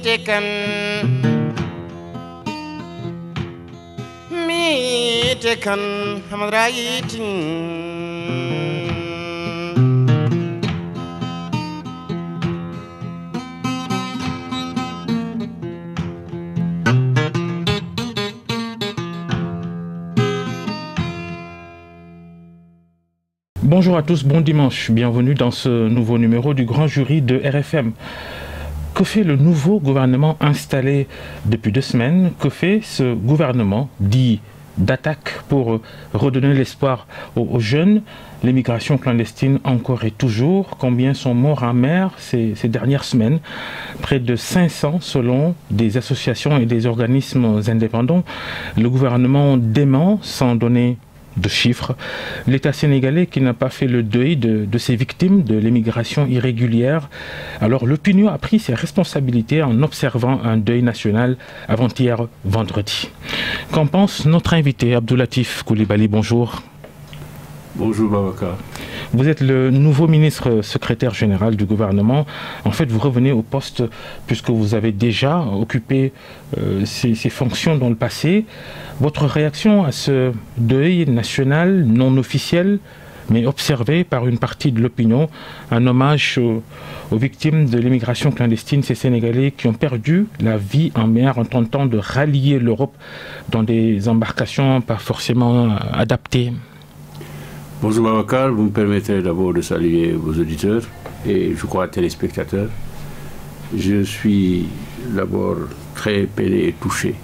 tekan mi tekan hamrayitin Bonjour à tous, bon dimanche, bienvenue dans ce nouveau numéro du Grand Jury de RFM. Que fait le nouveau gouvernement installé depuis 2 semaines? Que fait ce gouvernement dit d'attaque pour redonner l'espoir aux jeunes? L'émigration clandestine encore et toujours. Combien sont morts en mer ces dernières semaines? Près de 500 selon des associations et des organismes indépendants. Le gouvernement dément sans donner de chiffres. L'État sénégalais qui n'a pas fait le deuil de ses victimes de l'immigration irrégulière. Alors l'opinion a pris ses responsabilités en observant un deuil national avant-hier vendredi. Qu'en pense notre invité Abdoulatif Coulibaly? Bonjour. Bonjour Babacar. Vous êtes le nouveau ministre secrétaire général du gouvernement. En fait, vous revenez au poste puisque vous avez déjà occupé ces fonctions dans le passé. Votre réaction à ce deuil national non officiel, mais observé par une partie de l'opinion, un hommage aux victimes de l'immigration clandestine, ces Sénégalais qui ont perdu la vie en mer en tentant de rallier l'Europe dans des embarcations pas forcément adaptées. Bonjour Babacar, vous me permettrez d'abord de saluer vos auditeurs et je crois téléspectateurs. Je suis d'abord très peiné et touché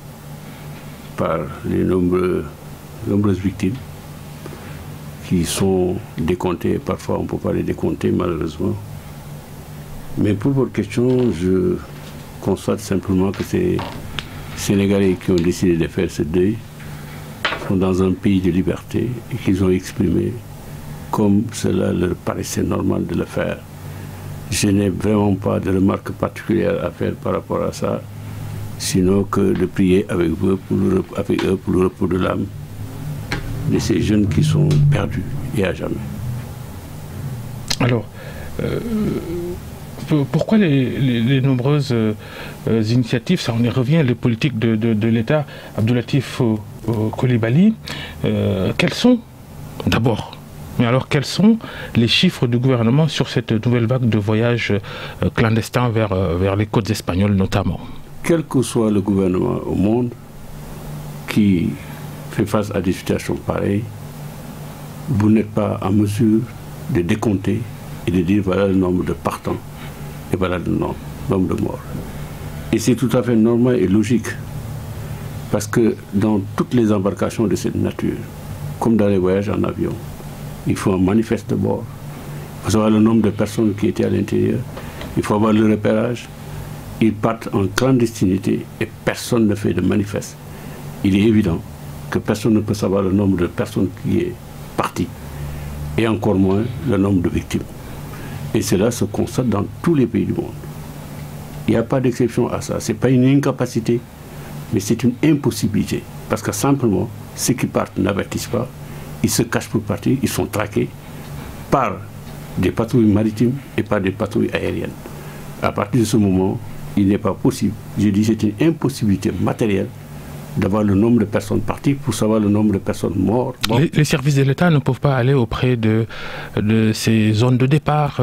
par les nombreuses victimes qui sont décomptées, parfois on ne peut pas les décompter malheureusement. Mais pour votre question, je constate simplement que ces Sénégalais qui ont décidé de faire ce deuil sont dans un pays de liberté et qu'ils ont exprimé comme cela leur paraissait normal de le faire. Je n'ai vraiment pas de remarques particulières à faire par rapport à ça, sinon que de prier avec eux pour le repos de l'âme de ces jeunes qui sont perdus et à jamais. Alors, pourquoi les nombreuses initiatives, ça on y revient, les politiques de l'État, Abdoulatif Coulibaly, quels sont, d'abord, mais alors quels sont les chiffres du gouvernement sur cette nouvelle vague de voyages clandestins vers les côtes espagnoles notamment? Quel que soit le gouvernement au monde qui fait face à des situations pareilles, vous n'êtes pas en mesure de décompter et de dire voilà le nombre de partants et voilà le nombre de morts. Et c'est tout à fait normal et logique. Parce que dans toutes les embarcations de cette nature, comme dans les voyages en avion, il faut un manifeste de bord. Il faut savoir le nombre de personnes qui étaient à l'intérieur. Il faut avoir le repérage. Ils partent en clandestinité et personne ne fait de manifeste. Il est évident que personne ne peut savoir le nombre de personnes qui est parti. Et encore moins le nombre de victimes. Et cela se constate dans tous les pays du monde. Il n'y a pas d'exception à ça. Ce n'est pas une incapacité, mais c'est une impossibilité. Parce que simplement, ceux qui partent n'avertissent pas, ils se cachent pour partir, ils sont traqués par des patrouilles maritimes et par des patrouilles aériennes. À partir de ce moment, il n'est pas possible, je dis c'est une impossibilité matérielle d'avoir le nombre de personnes parties pour savoir le nombre de personnes mortes. Bon. Les services de l'État ne peuvent pas aller auprès de ces zones de départ,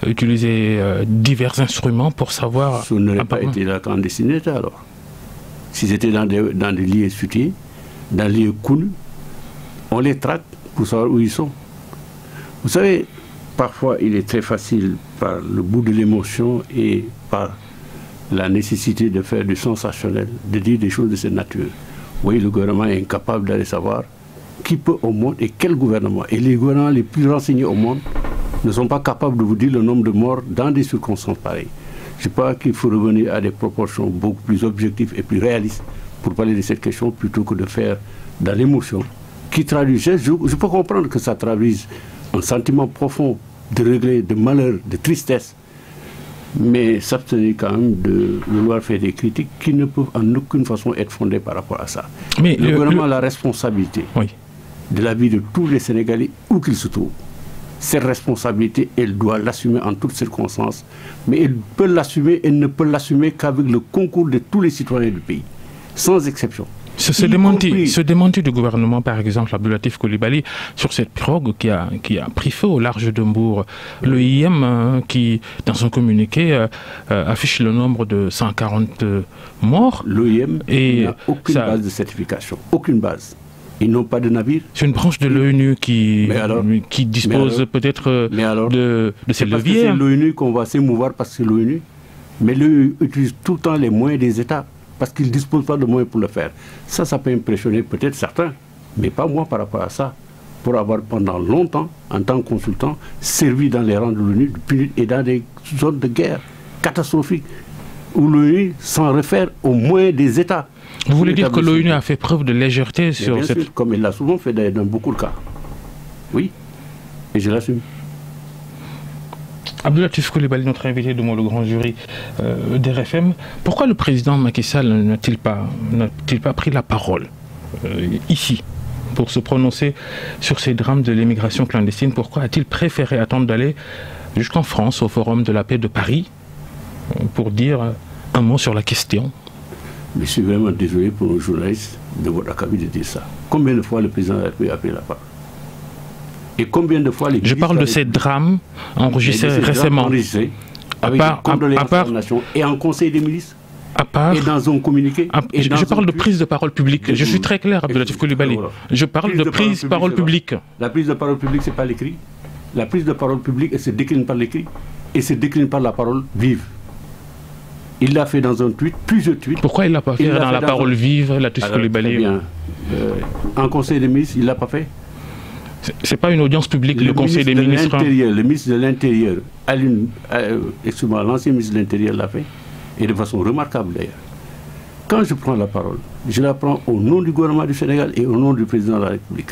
utiliser divers instruments pour savoir... Ça n'aurait pas été la clandestinité alors. Si c'était dans des lieux futés, dans des lieux connus, on les traque pour savoir où ils sont. Vous savez, parfois il est très facile par le bout de l'émotion et par la nécessité de faire du sensationnel, de dire des choses de cette nature. Oui, le gouvernement est incapable d'aller savoir qui peut au monde et quel gouvernement. Et les gouvernements les plus renseignés au monde ne sont pas capables de vous dire le nombre de morts dans des circonstances pareilles. Je crois qu'il faut revenir à des proportions beaucoup plus objectives et plus réalistes pour parler de cette question plutôt que de faire dans l'émotion qui traduit. Je peux comprendre que ça traduise un sentiment profond de regret, de malheur, de tristesse, mais s'abstenir quand même de vouloir faire des critiques qui ne peuvent en aucune façon être fondées par rapport à ça. Mais le gouvernement a la responsabilité de la vie de tous les Sénégalais, où qu'ils se trouvent. ses responsabilités, elle doit l'assumer en toutes circonstances. Mais elle peut l'assumer, elle ne peut l'assumer qu'avec le concours de tous les citoyens du pays, sans exception. Ce démenti du gouvernement, par exemple, Abdoulatif Coulibaly, sur cette pirogue qui a pris feu au large de Mbour. Le IM, qui, dans son communiqué, affiche le nombre de 140 morts. L'OIM n'a aucune base de certification, aucune base. Ils n'ont pas de navire. C'est une branche de l'ONU qui dispose peut-être de ces leviers. C'est l'ONU qu'on va s'émouvoir parce que c'est l'ONU. Mais l'ONU utilise tout le temps les moyens des États parce qu'ils ne disposent pas de moyens pour le faire. Ça peut impressionner peut-être certains, mais pas moi par rapport à ça. Pour avoir pendant longtemps, en tant que consultant, servi dans les rangs de l'ONU et dans des zones de guerre catastrophiques où l'ONU s'en réfère aux moyens des États. Vous voulez dire que l'ONU a fait preuve de légèreté sur cette... sûr, comme il l'a souvent fait dans beaucoup de cas. Oui, et je l'assume. Abdoulatif Coulibaly, notre invité devant le grand jury d'RFM, pourquoi le président Macky Sall n'a-t-il pas pris la parole ici pour se prononcer sur ces drames de l'immigration clandestine? Pourquoi a-t-il préféré attendre d'aller jusqu'en France, au Forum de la paix de Paris, pour dire un mot sur la question? Mais je suis vraiment désolé pour nos journalistes de votre acabit de dire ça. Combien de fois le président de la République a pris la parole? Et combien de fois les... Je parle de ces drames enregistrés récemment. Avec la nation et en conseil des ministres. Et dans un communiqué. Je parle de prise de parole publique. Je suis très clair, Abdoulatif Coulibaly. Je parle de prise de parole publique. La prise de parole publique, ce n'est pas l'écrit. La prise de parole publique, elle se décline par l'écrit et se décline par la parole vive. Il l'a fait dans un tweet, plusieurs tweets. Pourquoi il ne l'a pas fait dans la parole vive, Abdoulatif Coulibaly? En conseil des ministres, il ne l'a pas fait. Ce n'est pas une audience publique, le conseil des ministres. Le ministre de l'Intérieur, l'ancien ministre de l'Intérieur l'a fait, et de façon remarquable d'ailleurs. Quand je prends la parole, je la prends au nom du gouvernement du Sénégal et au nom du président de la République.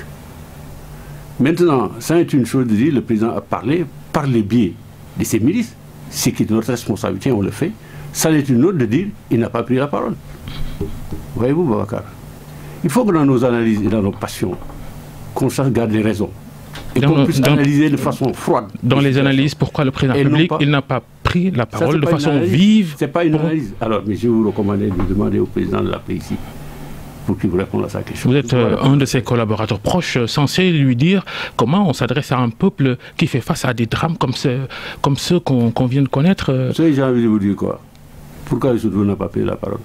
Maintenant, ça est une chose de dire, le président a parlé par les biais de ses ministres, ce qui est notre responsabilité, on le fait. Ça est une autre de dire, il n'a pas pris la parole. Voyez-vous, Babacar, il faut que dans nos analyses et dans nos passions, qu'on sache garder raison. Et qu'on puisse analyser de façon froide. Dans les analyses, pourquoi le président public, il n'a pas pris la parole de façon vive? Ce n'est pas une analyse. Alors, mais je vous recommande de demander au président de l'appeler ici pour qu'il vous réponde à sa question. Vous êtes un de ses collaborateurs proches, censé lui dire comment on s'adresse à un peuple qui fait face à des drames comme ceux qu'on vient de connaître. Vous savez, j'ai envie de vous dire quoi? Pourquoi Youssou Ndour n'a pas pris la parole?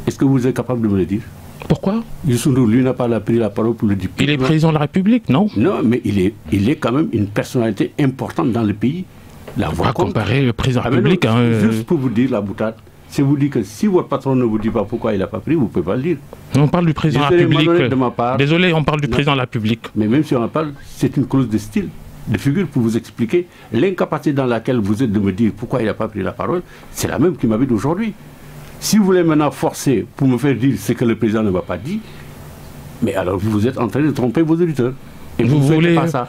Est-ce que vous êtes capable de me le dire? Pourquoi? Youssou Ndour, lui, n'a pas pris la parole pour le dire. Il est président de la République, non? Non, mais il est quand même une personnalité importante dans le pays. La voix comparer le président de la République... Juste pour vous dire la boutade, c'est vous dire que si votre patron ne vous dit pas pourquoi il n'a pas pris, vous ne pouvez pas le dire. On parle du président de la République. Désolé, on parle du président de la République. Mais même si on en parle, c'est une clause de style, de figure pour vous expliquer l'incapacité dans laquelle vous êtes de me dire pourquoi il n'a pas pris la parole. C'est la même qui m'habite aujourd'hui. Si vous voulez maintenant forcer pour me faire dire ce que le président ne m'a pas dit, mais alors vous êtes en train de tromper vos auditeurs. Et vous ne voulez pas ça.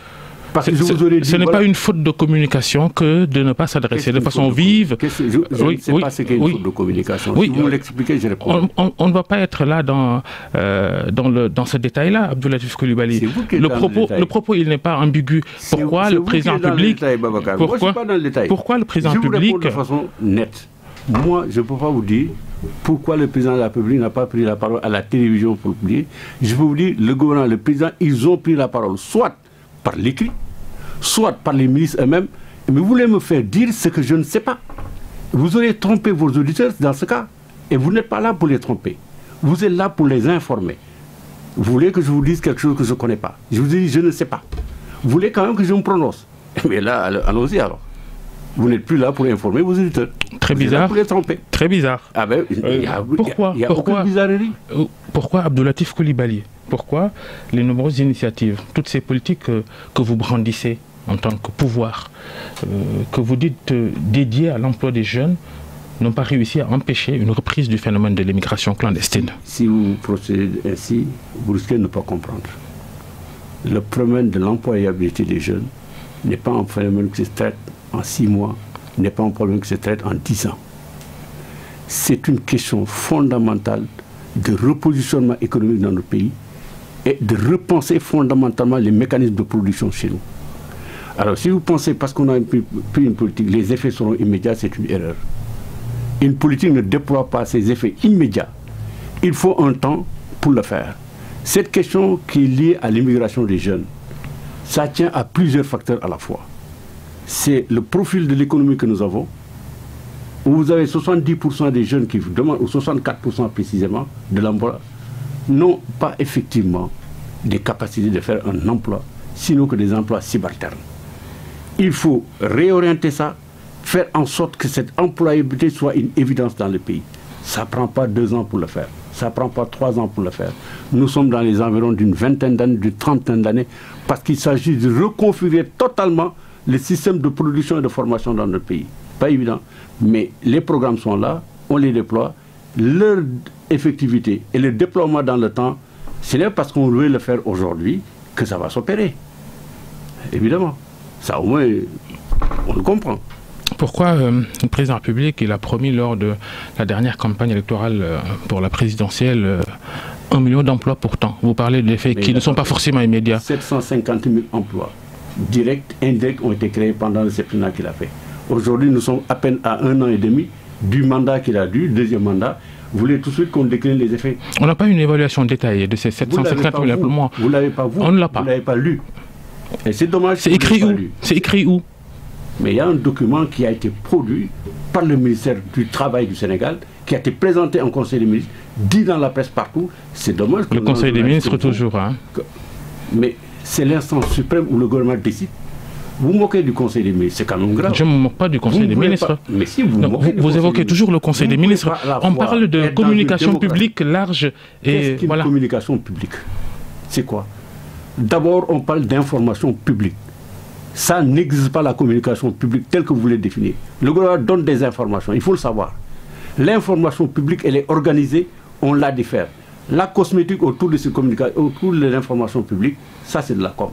Parce que ce n'est pas une faute de communication que de ne pas s'adresser de façon vive. Je ne sais pas ce qu'est une faute de communication. Si vous me l'expliquez, je réponds. On ne va pas être là dans ce détail-là, Abdoulatif Coulibaly. Le propos, il n'est pas ambigu. Pourquoi le président public... Pourquoi le président public... Je vous réponds de façon nette. Moi, je ne peux pas vous dire pourquoi le président de la République n'a pas pris la parole à la télévision pour le dire. Je peux vous dire, le gouvernement, le président, ils ont pris la parole, soit par l'écrit, soit par les ministres eux-mêmes. Mais vous voulez me faire dire ce que je ne sais pas. Vous aurez trompé vos auditeurs dans ce cas. Et vous n'êtes pas là pour les tromper. Vous êtes là pour les informer. Vous voulez que je vous dise quelque chose que je ne connais pas. Je vous dis, je ne sais pas. Vous voulez quand même que je me prononce. Mais là, allons-y alors. Vous n'êtes plus là pour informer vos auditeurs. Très bizarre. Vous êtes là pour les tromper. Très bizarre. Ah ben, pourquoi aucune bizarrerie. Pourquoi Abdoulatif Coulibaly? Pourquoi les nombreuses initiatives, toutes ces politiques que vous brandissez en tant que pouvoir, que vous dites dédiées à l'emploi des jeunes, n'ont pas réussi à empêcher une reprise du phénomène de l'immigration clandestine? Si vous procédez ainsi, vous risquez de ne pas comprendre. Le problème de l'employabilité des jeunes n'est pas un phénomène qui se traite en 6 mois, n'est pas un problème qui se traite en 10 ans. C'est une question fondamentale de repositionnement économique dans notre pays et de repenser fondamentalement les mécanismes de production chez nous. Alors si vous pensez, parce qu'on a pris une politique, les effets seront immédiats, c'est une erreur. Une politique ne déploie pas ses effets immédiats. Il faut un temps pour le faire. Cette question qui est liée à l'immigration des jeunes, ça tient à plusieurs facteurs à la fois. C'est le profil de l'économie que nous avons, où vous avez 70% des jeunes qui vous demandent, ou 64% précisément, de l'emploi, n'ont pas effectivement des capacités de faire un emploi, sinon que des emplois subalternes. Il faut réorienter ça, faire en sorte que cette employabilité soit une évidence dans le pays. Ça ne prend pas 2 ans pour le faire, ça ne prend pas 3 ans pour le faire. Nous sommes dans les environs d'une vingtaine d'années, d'une trentaine d'années, parce qu'il s'agit de reconfigurer totalement le système de production et de formation dans notre pays. Pas évident, mais les programmes sont là, on les déploie. Leur effectivité et le déploiement dans le temps, ce n'est pas parce qu'on veut le faire aujourd'hui que ça va s'opérer. Évidemment. Ça, au moins, on le comprend. Pourquoi le président de la République, il a promis lors de la dernière campagne électorale pour la présidentielle 1 million d'emplois pourtant? Vous parlez d'effets qui ne sont pas forcément immédiats. 750 000 emplois directs, indirects ont été créés pendant le septennat qu'il a fait. Aujourd'hui, nous sommes à peine à 1 an et demi du mandat qu'il a dû, deuxième mandat. Vous voulez tout de suite qu'on décline les effets? On n'a pas une évaluation détaillée de ces 750 000 emplois. Vous ne l'avez pas, vous. On ne l'a pas. Vous ne l'avez pas lu. Et c'est dommage. C'est écrit où? C'est écrit où? Mais il y a un document qui a été produit par le ministère du Travail du Sénégal, qui a été présenté en Conseil des ministres, dit dans la presse partout. C'est dommage que le Conseil des ministres toujours. Hein. Mais c'est l'instance suprême où le gouvernement décide. Vous moquez du Conseil des ministres, c'est quand même grave. Je ne me moque pas du Conseil des ministres. Pas, mais si vous moquez vous évoquez toujours le Conseil des ministres. On parle de communication publique large. Qu'est-ce qu'une communication publique? C'est quoi? D'abord, on parle d'information publique. Ça n'existe pas, la communication publique telle que vous voulez définir. Le gouvernement donne des informations, il faut le savoir. L'information publique, elle est organisée, on la diffère. La cosmétique autour de ces communications, autour de l'information publique, ça c'est de la com.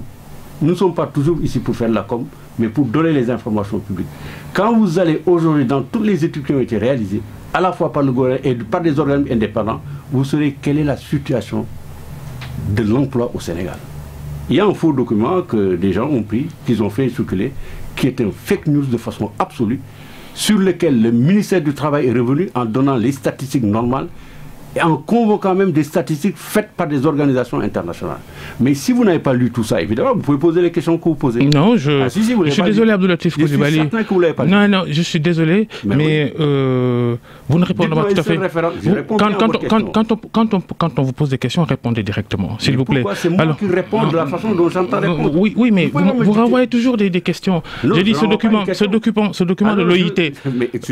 Nous ne sommes pas toujours ici pour faire de la com, mais pour donner les informations publiques. Quand vous allez aujourd'hui dans toutes les études qui ont été réalisées, à la fois par le gouvernement et par des organismes indépendants, vous saurez quelle est la situation de l'emploi au Sénégal. Il y a un faux document que des gens ont pris, qu'ils ont fait circuler, qui est un fake news de façon absolue, sur lequel le ministère du Travail est revenu en donnant les statistiques normales et en convoquant même des statistiques faites par des organisations internationales. Mais si vous n'avez pas lu tout ça, évidemment, vous pouvez poser les questions que vous posez. Non, je suis désolé, Abdoulatif Coulibaly. Je suis certain que vous ne l'avez pas lu. Non, non, je suis désolé, mais vous ne répondez pas tout à fait. Quand on vous pose des questions, répondez directement, s'il vous plaît. Pourquoi c'est moi qui réponds de la façon dont j'entends répondre? Oui, mais vous renvoyez toujours des questions. J'ai dit ce document de l'OIT,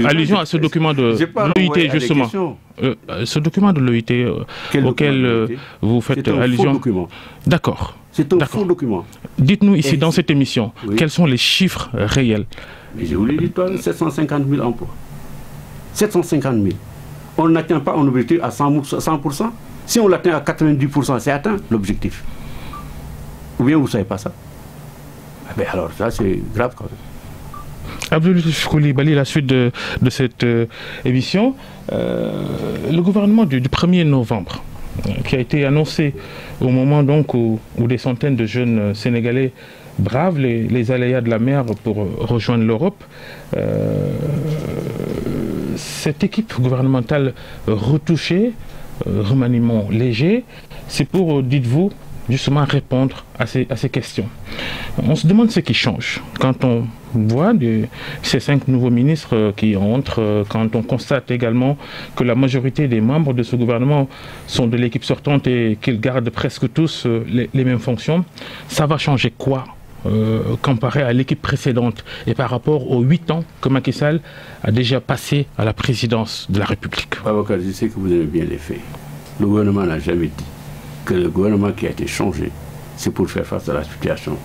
allusion à ce document de l'OIT, justement. Ce document de l'OIT auquel vous faites allusion. D'accord. C'est un faux document. Dites-nous ici, dans cette émission, quels sont les chiffres réels? Mais je vous l'ai dit, 750 000 emplois. 750 000. On n'atteint pas un objectif à 100%. Si on l'atteint à 90%, c'est atteint l'objectif. Ou bien vous ne savez pas ça? Ben alors, ça, c'est grave quand même. Abdoulatif Coulibaly, la suite de cette émission, le gouvernement du 1er novembre, qui a été annoncé au moment donc où des centaines de jeunes Sénégalais bravent les aléas de la mer pour rejoindre l'Europe, cette équipe gouvernementale retouchée, remaniement léger, c'est pour, dites-vous, justement répondre à ces questions. On se demande ce qui change quand on voit ces 5 nouveaux ministres qui entrent, quand on constate également que la majorité des membres de ce gouvernement sont de l'équipe sortante et qu'ils gardent presque tous les mêmes fonctions. Ça va changer quoi comparé à l'équipe précédente et par rapport aux 8 ans que Macky Sall a déjà passé à la présidence de la République? Avocat, je sais que vous aimez bien les faits. Le gouvernement n'a jamais dit que le gouvernement qui a été changé, c'est pour faire face à la situation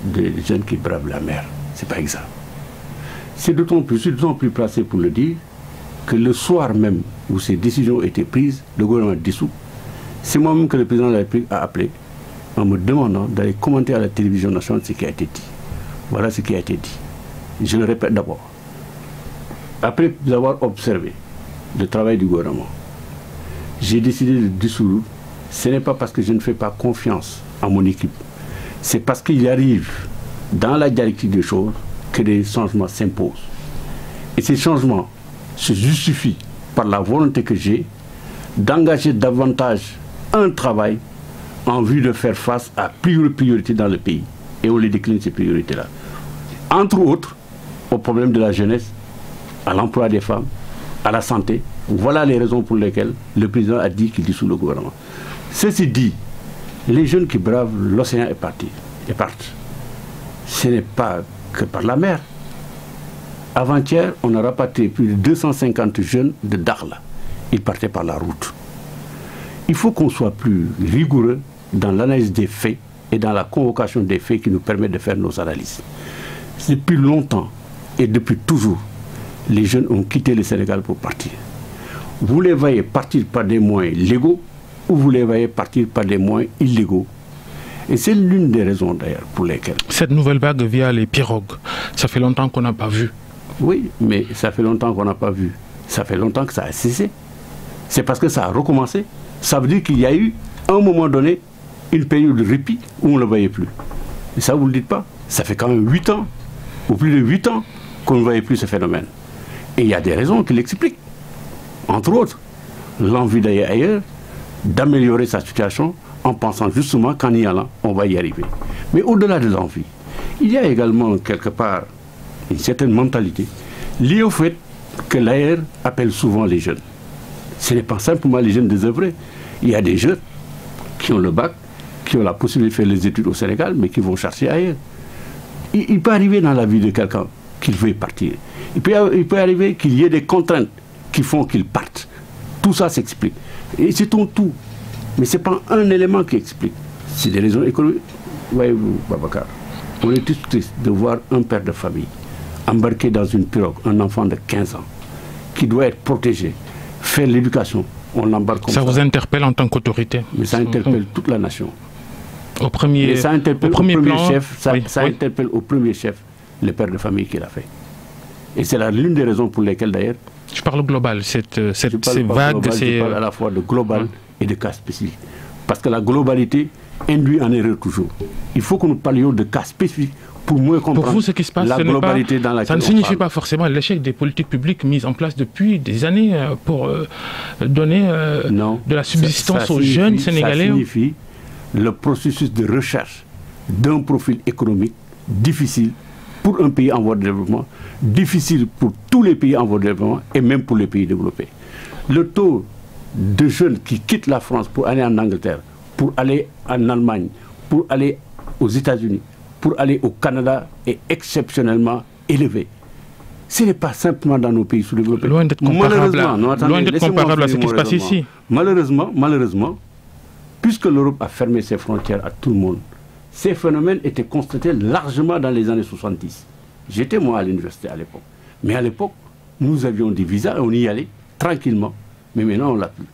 des jeunes qui bravent la mer. C'est pas exact. C'est d'autant plus placé pour le dire que le soir même où ces décisions ont été prises, le gouvernement dissous, c'est moi-même que le président de la République a appelé en me demandant d'aller commenter à la télévision nationale ce qui a été dit. Voilà ce qui a été dit. Je le répète d'abord. Après avoir observé le travail du gouvernement, j'ai décidé de dissoudre. Ce n'est pas parce que je ne fais pas confiance à mon équipe. C'est parce qu'il arrive dans la dialectique des choses, que des changements s'imposent. Et ces changements se justifient par la volonté que j'ai d'engager davantage un travail en vue de faire face à plusieurs priorités dans le pays. Et on les décline, ces priorités-là. Entre autres, au problème de la jeunesse, à l'emploi des femmes, à la santé. Voilà les raisons pour lesquelles le président a dit qu'il dissout le gouvernement. Ceci dit, les jeunes qui bravent l'océan et partent. Ce n'est pas que par la mer. Avant-hier, on a rapatrié plus de 250 jeunes de Dakhla. Ils partaient par la route. Il faut qu'on soit plus rigoureux dans l'analyse des faits et dans la convocation des faits qui nous permet de faire nos analyses. Depuis longtemps et depuis toujours, les jeunes ont quitté le Sénégal pour partir. Vous les voyez partir par des moyens légaux ou vous les voyez partir par des moyens illégaux. Et c'est l'une des raisons d'ailleurs pour lesquelles... Cette nouvelle vague via les pirogues, ça fait longtemps qu'on n'a pas vu. Oui, mais ça fait longtemps qu'on n'a pas vu. Ça fait longtemps que ça a cessé. C'est parce que ça a recommencé. Ça veut dire qu'il y a eu, à un moment donné, une période de répit où on ne le voyait plus. Et ça, vous ne le dites pas. Ça fait quand même 8 ans, ou plus de 8 ans, qu'on ne voyait plus ce phénomène. Et il y a des raisons qui l'expliquent. Entre autres, l'envie d'aller ailleurs, d'améliorer sa situation en pensant justement qu'en y allant, on va y arriver. Mais au-delà de l'envie, il y a également quelque part une certaine mentalité liée au fait que l'AR appelle souvent les jeunes. Ce n'est pas simplement les jeunes désœuvrés. Il y a des jeunes qui ont le bac, qui ont la possibilité de faire les études au Sénégal, mais qui vont chercher ailleurs. Il peut arriver dans la vie de quelqu'un qu'il veuille partir. Il peut arriver qu'il y ait des contraintes qui font qu'il parte. Tout ça s'explique. Et c'est tout. Mais ce n'est pas un élément qui explique. C'est des raisons économiques. Voyez-vous, Babacar, on est tous tristes de voir un père de famille embarqué dans une pirogue, un enfant de 15 ans, qui doit être protégé, faire l'éducation. On l'embarque comme ça. Ça vous interpelle en tant qu'autorité? Mais ça interpelle toute la nation. Au premier chef, ça interpelle au premier chef le père de famille qui l'a fait. Et c'est l'une des raisons pour lesquelles d'ailleurs... Je parle global, ces vagues... Je parle à la fois de global et de cas spécifiques. Parce que la globalité induit en erreur toujours. Il faut que nous parlions de cas spécifiques pour mieux comprendre pour vous, ce qui se passe, la globalité dans laquelle ça ne signifie pas forcément l'échec des politiques publiques mises en place depuis des années pour donner de la subsistance aux jeunes Sénégalais. Ça signifie le processus de recherche d'un profil économique difficile pour un pays en voie de développement, difficile pour tous les pays en voie de développement et même pour les pays développés. Le taux de jeunes qui quittent la France pour aller en Angleterre, pour aller en Allemagne, pour aller aux États-Unis, pour aller au Canada est exceptionnellement élevé. Ce n'est pas simplement dans nos pays sous-développés. Loin d'être comparable, à ce qui se passe ici. Malheureusement, puisque l'Europe a fermé ses frontières à tout le monde, ces phénomènes étaient constatés largement dans les années 70. J'étais moi à l'université à l'époque. Mais à l'époque, nous avions des visas et on y allait tranquillement. Mais maintenant, on ne l'a plus.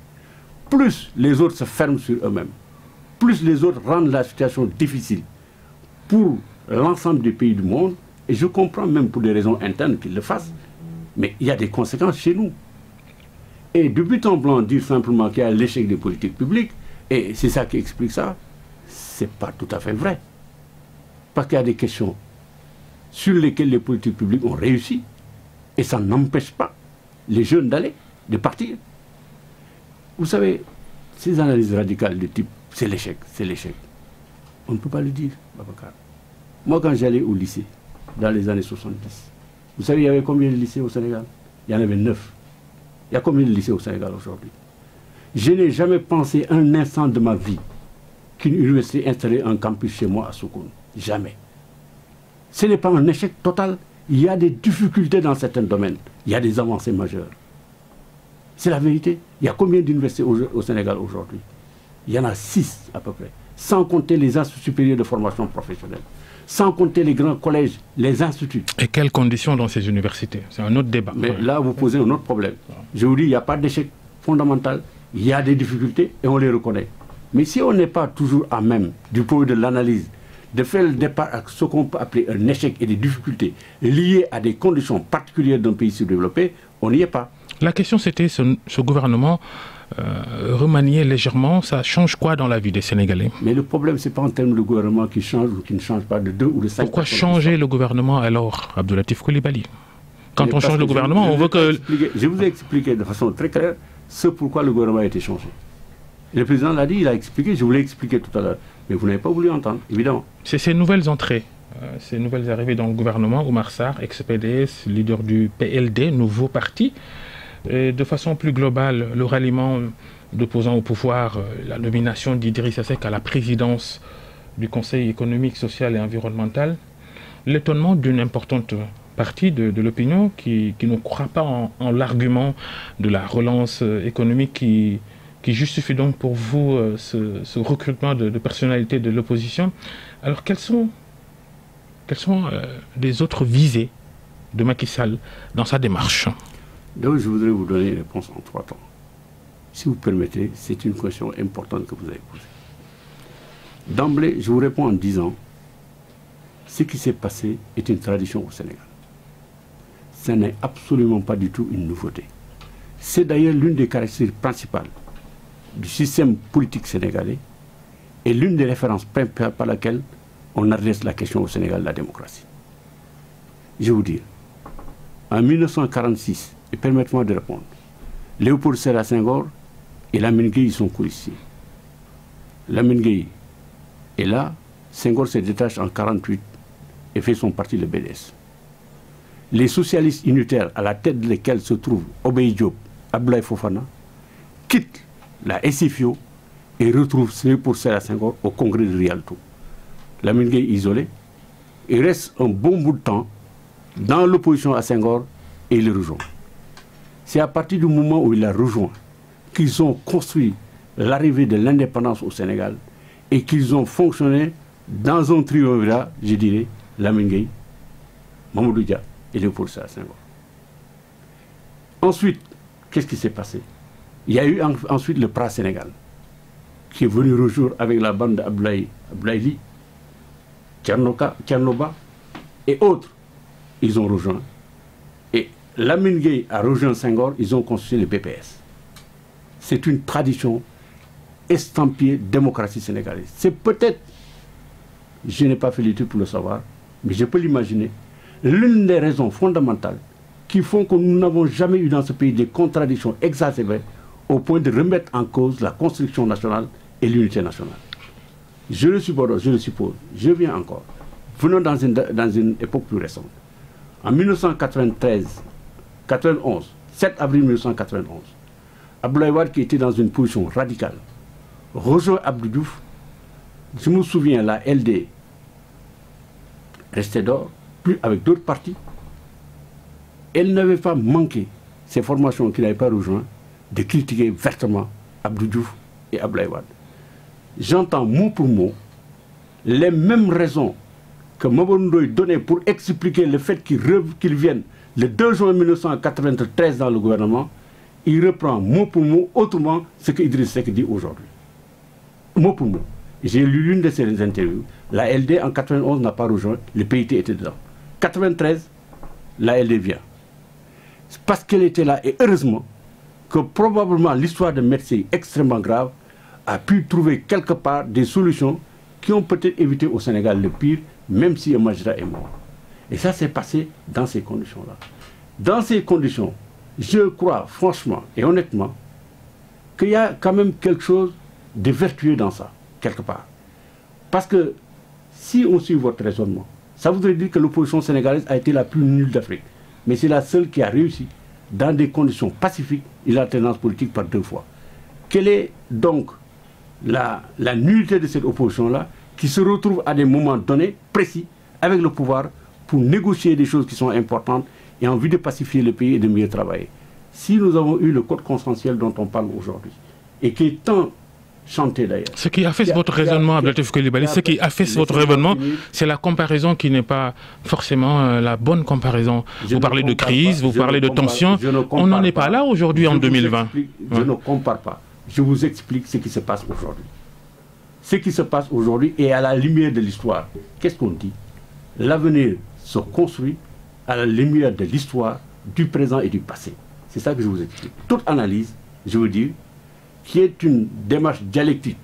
Plus les autres se ferment sur eux-mêmes, plus les autres rendent la situation difficile pour l'ensemble des pays du monde, et je comprends même pour des raisons internes qu'ils le fassent, mais il y a des conséquences chez nous. Et de but en blanc, dire simplement qu'il y a l'échec des politiques publiques, et c'est ça qui explique ça, c'est pas tout à fait vrai. Parce qu'il y a des questions sur lesquelles les politiques publiques ont réussi, et ça n'empêche pas les jeunes d'aller, de partir. Vous savez, ces analyses radicales de type « c'est l'échec, c'est l'échec », on ne peut pas le dire, Babacar. Moi, quand j'allais au lycée, dans les années 70, vous savez, il y avait combien de lycées au Sénégal? Il y en avait 9. Il y a combien de lycées au Sénégal aujourd'hui? Je n'ai jamais pensé un instant de ma vie qu'une université installait un campus chez moi à Sokone. Jamais. Ce n'est pas un échec total. Il y a des difficultés dans certains domaines. Il y a des avancées majeures. C'est la vérité. Il y a combien d'universités au Sénégal aujourd'hui? Il y en a 6 à peu près. Sans compter les instituts supérieurs de formation professionnelle. Sans compter les grands collèges, les instituts. Et quelles conditions dans ces universités? C'est un autre débat. Mais là, vous posez un autre problème. Je vous dis, il n'y a pas d'échec fondamental. Il y a des difficultés et on les reconnaît. Mais si on n'est pas toujours à même, du point de vue de l'analyse, de faire le départ à ce qu'on peut appeler un échec et des difficultés liées à des conditions particulières d'un pays sous-développé, on n'y est pas. La question c'était ce gouvernement remanié légèrement, ça change quoi dans la vie des Sénégalais? Mais le problème, ce n'est pas en termes de gouvernement qui change ou qui ne change pas de 2 ou de 5. Pourquoi changer le gouvernement alors, Abdoulatif Coulibaly? Quand on change le gouvernement, on veut que... Je vous ai expliqué de façon très claire ce pourquoi le gouvernement a été changé. Le président l'a dit, il a expliqué, je vous l'ai expliqué tout à l'heure. Mais vous n'avez pas voulu entendre, évidemment. C'est ces nouvelles entrées, ces nouvelles arrivées dans le gouvernement, Oumar Sarr, ex-PDS, leader du PLD, nouveau parti, et de façon plus globale, le ralliement d'opposants au pouvoir, la nomination d'Idrissa Seck à la présidence du Conseil économique, social et environnemental, l'étonnement d'une importante partie de l'opinion qui ne croit pas en l'argument de la relance économique qui justifie donc pour vous ce recrutement de personnalités de l'opposition. Alors quelles sont les autres visées de Macky Sall dans sa démarche? Donc je voudrais vous donner une réponse en 3 temps. Si vous permettez, c'est une question importante que vous avez posée. D'emblée, je vous réponds en disant ce qui s'est passé est une tradition au Sénégal. Ce n'est absolument pas du tout une nouveauté. C'est d'ailleurs l'une des caractéristiques principales du système politique sénégalais et l'une des références principales par laquelle on adresse la question au Sénégal de la démocratie. Je vais vous dire, en 1946, et permettez-moi de répondre, Léopold Sédar Senghor et Lamine Gueye sont colistiers. Lamine Gueye est là, Senghor se détache en 1948 et fait son parti, le BDS. Les socialistes unitaires, à la tête desquels se trouvent Obey Diop, Abdoulaye Fofana, quittent la SFIO et retrouvent Léopold Sédar Senghor au congrès de Rialto. Lamine Gueye isolé, il reste un bon bout de temps dans l'opposition à Senghor et il le rejoint. C'est à partir du moment où il l'a rejoint qu'ils ont construit l'arrivée de l'indépendance au Sénégal et qu'ils ont fonctionné dans un triumvirat, je dirais, Lamine Gueye, Mamadou Dia et Léopold Sédar Senghor. Ensuite, qu'est-ce qui s'est passé? Il y a eu ensuite le PRA Sénégal, qui est venu rejoindre avec la bande d'Abdoulaye Ly, Tchernoba et autres. Ils ont rejoint. Et Lamine Gueye a rejoint Senghor, ils ont constitué le BPS. C'est une tradition estampillée démocratie sénégalaise. C'est peut-être, je n'ai pas fait l'étude pour le savoir, mais je peux l'imaginer, l'une des raisons fondamentales qui font que nous n'avons jamais eu dans ce pays des contradictions exacerbées au point de remettre en cause la construction nationale et l'unité nationale. Je le suppose, je viens encore. Venons dans une époque plus récente. En 1991, 7 avril 1991, Abdoulaye Wade, qui était dans une position radicale, rejoint Abdou Diouf. Je me souviens, la LD restait dehors, plus avec d'autres partis. Elle n'avait pas manqué, ces formations qui n'avaient pas rejoint, de critiquer vertement Abdou Diouf et Abdoulaye Wade. J'entends mot pour mot les mêmes raisons que Mamadou Ndoye donnait pour expliquer le fait qu'il vienne le 2 juin 1993 dans le gouvernement. Il reprend mot pour mot autrement ce que Idriss Seck dit aujourd'hui. Mot pour mot. J'ai lu l'une de ces interviews. La LD en 91 n'a pas rejoint, le PIT était dedans. 93, la LD vient. Parce qu'elle était là, et heureusement que probablement l'histoire de médecine extrêmement grave a pu trouver quelque part des solutions qui ont peut-être évité au Sénégal le pire, même si un magistrat est mort. Et ça s'est passé dans ces conditions-là. Dans ces conditions, je crois franchement et honnêtement qu'il y a quand même quelque chose de vertueux dans ça, quelque part. Parce que si on suit votre raisonnement, ça voudrait dire que l'opposition sénégalaise a été la plus nulle d'Afrique. Mais c'est la seule qui a réussi, dans des conditions pacifiques, une alternance politique par 2 fois. Quelle est donc la nullité de cette opposition-là qui se retrouve à des moments donnés, précis, avec le pouvoir, pour négocier des choses qui sont importantes et en vue de pacifier le pays et de mieux travailler. Si nous avons eu le code consensuel dont on parle aujourd'hui, et qui est tant chanté d'ailleurs... Ce qui a fait votre raisonnement, Abdoulatif Coulibaly, ce qui a fait votre raisonnement, c'est la comparaison qui n'est pas forcément la bonne comparaison. Vous parlez de crise, vous parlez de tension. On n'en est pas là aujourd'hui en 2020. Je ne compare pas. Je vous explique ce qui se passe aujourd'hui. Ce qui se passe aujourd'hui est à la lumière de l'histoire. Qu'est-ce qu'on dit? L'avenir se construit à la lumière de l'histoire, du présent et du passé. C'est ça que je vous explique. Toute analyse, je veux dire, qui est une démarche dialectique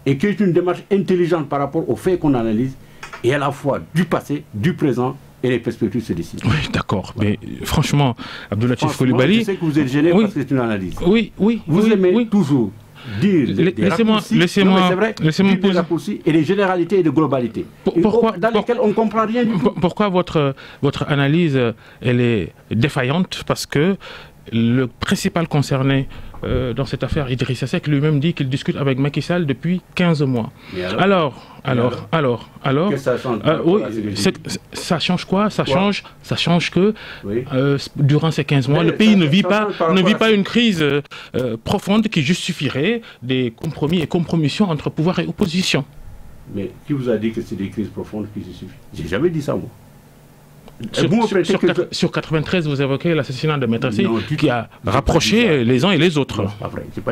et qui est une démarche intelligente par rapport aux faits qu'on analyse, et à la fois du passé, du présent, et les perspectives se décident. Oui, d'accord. Voilà. Mais franchement, Abdou Latif Coulibaly... Je sais que vous êtes gêné parce que c'est une analyse. Oui, oui. Vous aimez toujours dire des raccourcis, laissez-moi poser raccourcis et des généralités et des globalités. Dans lesquelles on ne comprend rien du tout. Pourquoi votre analyse, elle est défaillante? Parce que le principal concerné dans cette affaire, Idrissa Seck, lui-même dit qu'il discute avec Macky Sall depuis 15 mois. Alors, que ça change, oui, ça change quoi? Ça change que durant ces 15 mois, le pays ne vit pas une crise profonde qui justifierait des compromis et compromissions entre pouvoir et opposition. Mais qui vous a dit que c'est des crises profondes qui justifient? J'ai jamais dit ça, moi. Sur 93, vous évoquez l'assassinat de Maître Sy qui a rapproché les uns et les autres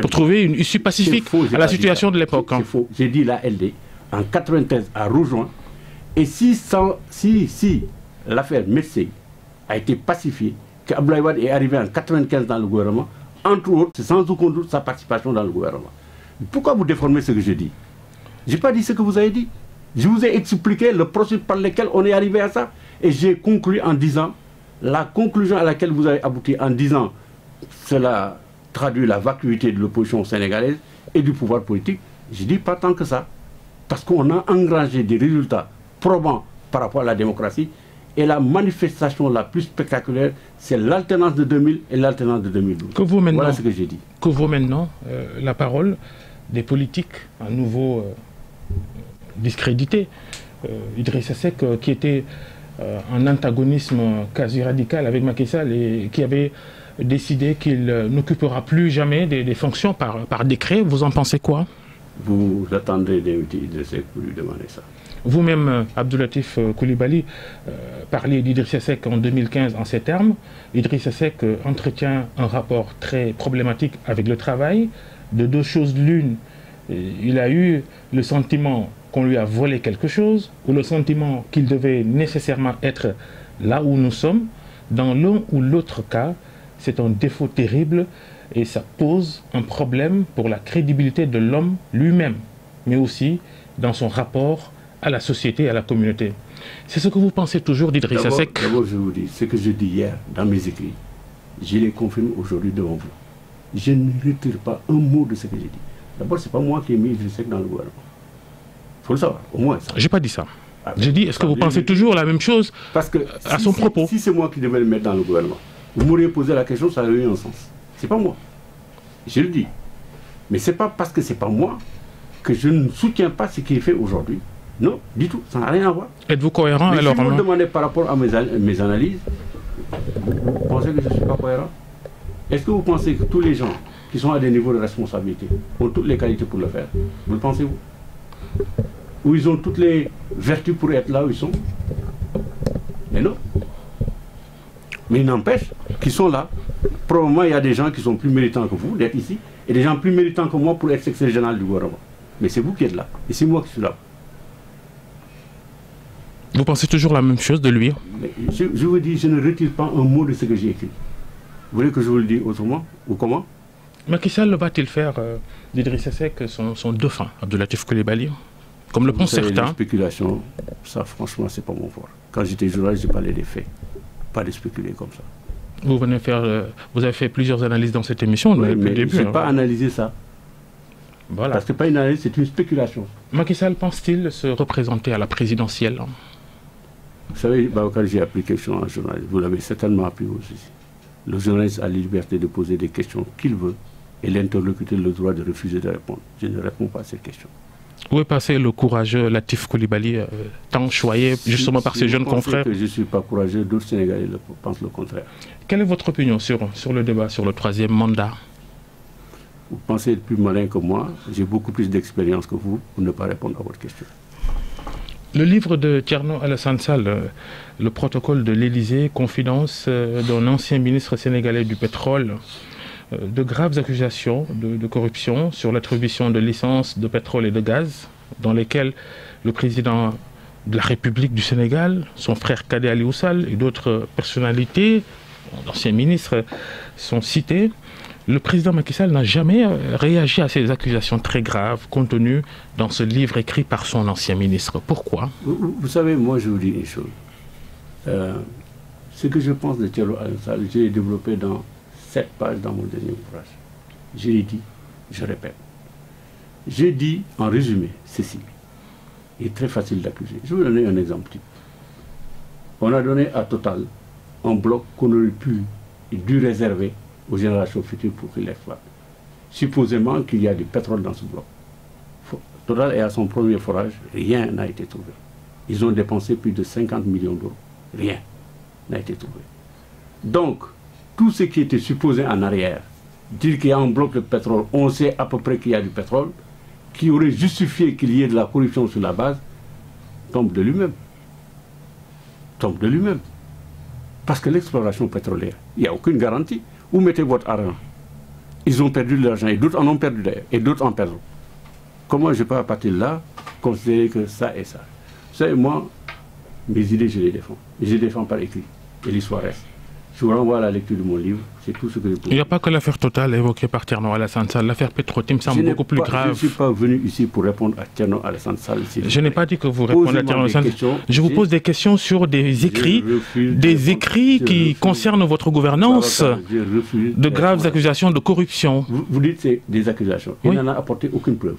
pour trouver une issue pacifique à la situation de l'époque. C'est faux. J'ai dit la LD en 93 a rejoint, et si l'affaire Maître Sy a été pacifiée, qu'Abdoulaye Wade est arrivé en 95 dans le gouvernement, entre autres, c'est sans aucun doute sa participation dans le gouvernement. Pourquoi vous déformez ce que je dis? Je n'ai pas dit ce que vous avez dit. Je vous ai expliqué le processus par lequel on est arrivé à ça. Et j'ai conclu en disant, la conclusion à laquelle vous avez abouti en disant, cela traduit la vacuité de l'opposition sénégalaise et du pouvoir politique. Je dis pas tant que ça. Parce qu'on a engrangé des résultats probants par rapport à la démocratie. Et la manifestation la plus spectaculaire, c'est l'alternance de 2000 et l'alternance de 2012. Voilà ce que j'ai dit. Que vaut maintenant la parole des politiques à nouveau discrédités? Idrissa Seck qui était en antagonisme quasi radical avec Macky Sall et qui avait décidé qu'il n'occupera plus jamais des fonctions par décret. Vous en pensez quoi? Vous attendrez d'inviter Idrissa Seck pour lui demander ça. Vous-même, Abdou Latif Coulibaly, parliez d'Idrissa Seck en 2015 en ces termes. Idrissa Seck entretient un rapport très problématique avec le travail. De deux choses l'une, il a eu le sentiment qu'on lui a volé quelque chose, ou le sentiment qu'il devait nécessairement être là où nous sommes. Dans l'un ou l'autre cas, c'est un défaut terrible et ça pose un problème pour la crédibilité de l'homme lui-même, mais aussi dans son rapport à la société et à la communauté. C'est ce que vous pensez toujours d'Idrissa Seck? D'abord, je vous dis, ce que je dis hier dans mes écrits, je les confirme aujourd'hui devant vous. Je ne retire pas un mot de ce que j'ai dit. D'abord, ce n'est pas moi qui ai mis Idrissa Seck dans le gouvernement. Il faut le savoir, au moins. J'ai pas dit ça. J'ai dit, est-ce que vous pensez toujours la même chose à son propos? Si c'est moi qui devais le mettre dans le gouvernement, vous m'auriez posé la question, ça aurait eu un sens. C'est pas moi. Je le dis. Mais c'est pas parce que c'est pas moi que je ne soutiens pas ce qui est fait aujourd'hui. Non, du tout, ça n'a rien à voir. Êtes-vous cohérent mais alors? Si vous me demandez par rapport à mes analyses, vous pensez que je ne suis pas cohérent? Est-ce que vous pensez que tous les gens qui sont à des niveaux de responsabilité ont toutes les qualités pour le faire? Vous le pensez-vous? Ou ils ont toutes les vertus pour être là où ils sont? Mais non. Mais il n'empêche qu'ils sont là. Probablement, il y a des gens qui sont plus méritants que vous d'être ici, et des gens plus méritants que moi pour être secrétaire général du gouvernement. Mais c'est vous qui êtes là, et c'est moi qui suis là. Vous pensez toujours la même chose de lui? Mais je vous dis, je ne retire pas un mot de ce que j'ai écrit. Vous voulez que je vous le dise autrement? Ou comment? Macky Sall va-t-il faire d'Idrissa Seck son dauphin, Abdou Latif Coulibaly, comme le pensent certains? Les spéculations, ça franchement, c'est pas mon fort. Quand j'étais journaliste, j'ai parlé des faits, pas de spéculer comme ça. Vous avez fait plusieurs analyses dans cette émission. Oui, mais je n'ai pas analysé ça. Voilà. Parce que pas une analyse, c'est une spéculation. Macky Sall pense-t-il se représenter à la présidentielle? Vous savez, quand j'ai appris quelque chose en journaliste, vous l'avez certainement appris aussi. Le journaliste a la liberté de poser des questions qu'il veut et l'interlocuteur le droit de refuser de répondre. Je ne réponds pas à ces questions. Où est passé le courageux Latif Coulibaly, tant choyé justement par ses jeunes confrères? Que je ne suis pas courageux, d'autres Sénégalais pensent le contraire. Quelle est votre opinion sur le débat sur le 3e mandat? Vous pensez être plus malin que moi, j'ai beaucoup plus d'expérience que vous pour ne pas répondre à votre question. Le livre de Thierno Alassane Sall, le protocole de l'Élysée, confidence d'un ancien ministre sénégalais du pétrole, de graves accusations de corruption sur l'attribution de licences de pétrole et de gaz, dans lesquelles le président de la République du Sénégal, son frère Kadé Aliou Sall et d'autres personnalités d'anciens ministres sont cités. Le président Macky Sall n'a jamais réagi à ces accusations très graves contenues dans ce livre écrit par son ancien ministre. Pourquoi? Vous savez, moi je vous dis une chose. Ce que je pense de Thierno Alassane Sall, je l'ai développé dans 7 pages dans mon dernier ouvrage. Je l'ai dit, je répète. J'ai dit en résumé ceci. Il est très facile d'accuser. Je vais vous donner un exemple type. On a donné à Total un bloc qu'on aurait pu et dû réserver aux générations futures pour qu'ils l'exploitent. Supposément qu'il y a du pétrole dans ce bloc. Total est à son premier forage, rien n'a été trouvé. Ils ont dépensé plus de 50 millions d'euros. Rien n'a été trouvé. Donc, tout ce qui était supposé en arrière, dire qu'il y a un bloc de pétrole, on sait à peu près qu'il y a du pétrole, qui aurait justifié qu'il y ait de la corruption sur la base, tombe de lui-même. Tombe de lui-même. Parce que l'exploration pétrolière, il n'y a aucune garantie. Où mettez votre argent? Ils ont perdu de l'argent, et d'autres en ont perdu d'ailleurs, et d'autres en perdront. Comment je peux à partir de là considérer que ça et ça? Vous savez, moi, mes idées, je les défends. Et je les défends par écrit. Et l'histoire reste. Je vous renvoie à la lecture de mon livre, c'est tout ce que je peux. Il n'y a pas que l'affaire Total évoquée par Thierno Alassane Sall. L'affaire Petro-Tim semble beaucoup plus grave. Je ne suis pas venu ici pour répondre à Thierno Alassane Sall. Je n'ai pas dit que vous répondez à Thierno Alassane Sall. Je vous pose des questions sur des écrits, qui concernent votre gouvernance, de graves accusations de corruption. Vous dites c'est des accusations. Il n'en a apporté aucune preuve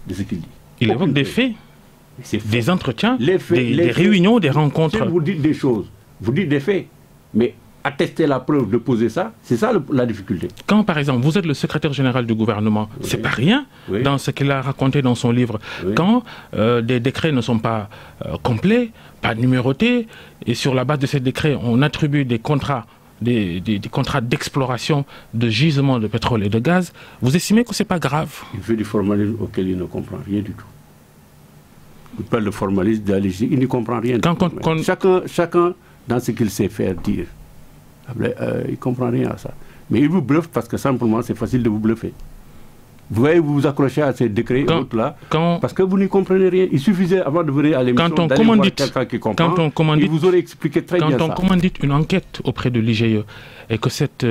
de ce qu'il dit. Il évoque des faits, des entretiens, des réunions, des rencontres. Si vous dites des choses, vous dites des faits, mais attester la preuve de poser ça, c'est ça la difficulté. Quand, par exemple, vous êtes le secrétaire général du gouvernement, oui. C'est pas rien dans ce qu'il a raconté dans son livre. Oui. Quand des décrets ne sont pas complets, pas numérotés, et sur la base de ces décrets, on attribue des contrats, des contrats d'exploration de gisements de pétrole et de gaz, vous estimez que c'est pas grave? Il fait du formalisme auquel il ne comprend rien du tout. Il parle de formalisme, d'allégie, il ne comprend rien. Chacun dans ce qu'il sait faire dire. Il ne comprend rien à ça. Mais il vous bluffe parce que simplement c'est facile de vous bluffer. Vous voyez, vous vous accrochez à ces décrets là parce que vous n'y comprenez rien. Il suffisait avant de venir à l'émission d'aller voir quelqu'un qui comprend. Il vous aurait expliqué très bien ça. Quand on commandite une enquête auprès de l'IGE et que cette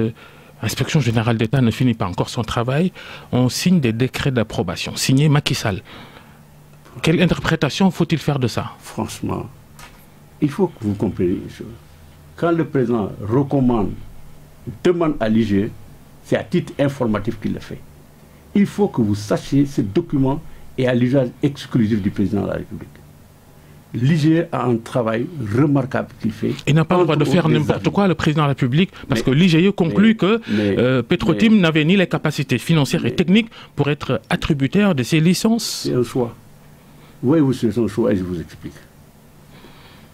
inspection générale d'État ne finit pas encore son travail, on signe des décrets d'approbation signés Macky Sall. Quelle interprétation faut-il faire de ça? Franchement, il faut que vous compreniez une chose. Quand le président recommande, demande à l'IGE, c'est à titre informatif qu'il le fait. Il faut que vous sachiez ce document est à l'usage exclusif du président de la République. L'IGE a un travail remarquable qu'il fait. Il n'a pas le droit de faire n'importe quoi, le président de la République, parce que l'IGE conclut que Petro-Tim n'avait ni les capacités financières et techniques pour être attributaire de ses licences. C'est un choix. Oui, c'est un choix et je vous explique.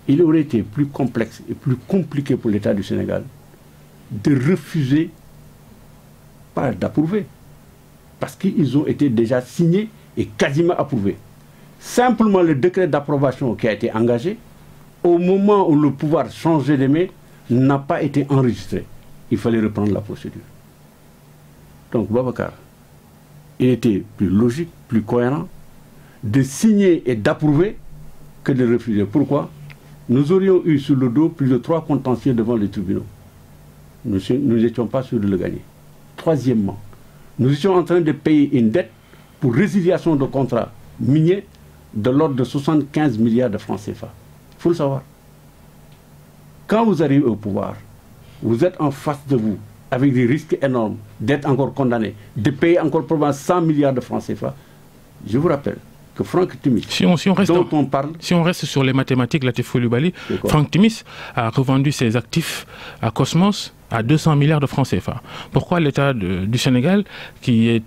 Il aurait été plus complexe et plus compliqué pour l'État du Sénégal de refuser, pas d'approuver, parce qu'ils ont été déjà signés et quasiment approuvés. Simplement le décret d'approbation qui a été engagé, au moment où le pouvoir changeait de main, n'a pas été enregistré. Il fallait reprendre la procédure. Donc Babacar, il était plus logique, plus cohérent de signer et d'approuver que de refuser. Pourquoi? Nous aurions eu sur le dos plus de 3 contentieux devant les tribunaux. Nous n'étions pas sûrs de le gagner. Troisièmement, nous étions en train de payer une dette pour résiliation de contrats miniers de l'ordre de 75 milliards de francs CFA. Il faut le savoir. Quand vous arrivez au pouvoir, vous êtes en face de vous avec des risques énormes d'être encore condamné, de payer encore probablement 100 milliards de francs CFA. Je vous rappelle que Franck Timis, si on reste sur les mathématiques, Latif Coulibaly, Franck Timis a revendu ses actifs à Cosmos à 200 milliards de francs CFA. Pourquoi l'État du Sénégal, qui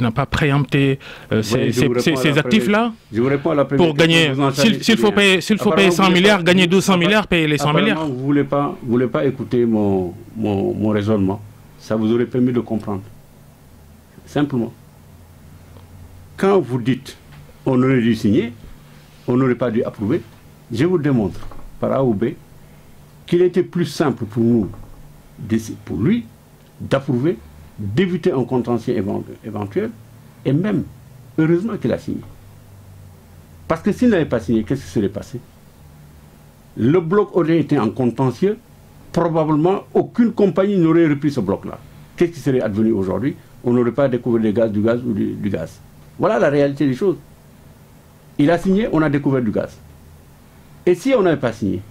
n'a pas préempté ces actifs-là, pour gagner, s'il faut payer 100 milliards, gagner 200 milliards, payer les 100 milliards? Vous ne voulez pas écouter mon raisonnement. Ça vous aurait permis de comprendre. Simplement. Quand vous dites on aurait dû signer, on n'aurait pas dû approuver, je vous démontre par A ou B qu'il était plus simple pour lui d'approuver, d'éviter un contentieux éventuel, et même, heureusement qu'il a signé. Parce que s'il n'avait pas signé, qu'est-ce qui serait passé? Le bloc aurait été en contentieux probablement aucune compagnie n'aurait repris ce bloc-là. Qu'est-ce qui serait advenu aujourd'hui? On n'aurait pas découvert du gaz ou du gaz. Voilà la réalité des choses. Il a signé, on a découvert du gaz. Et si on n'avait pas signé,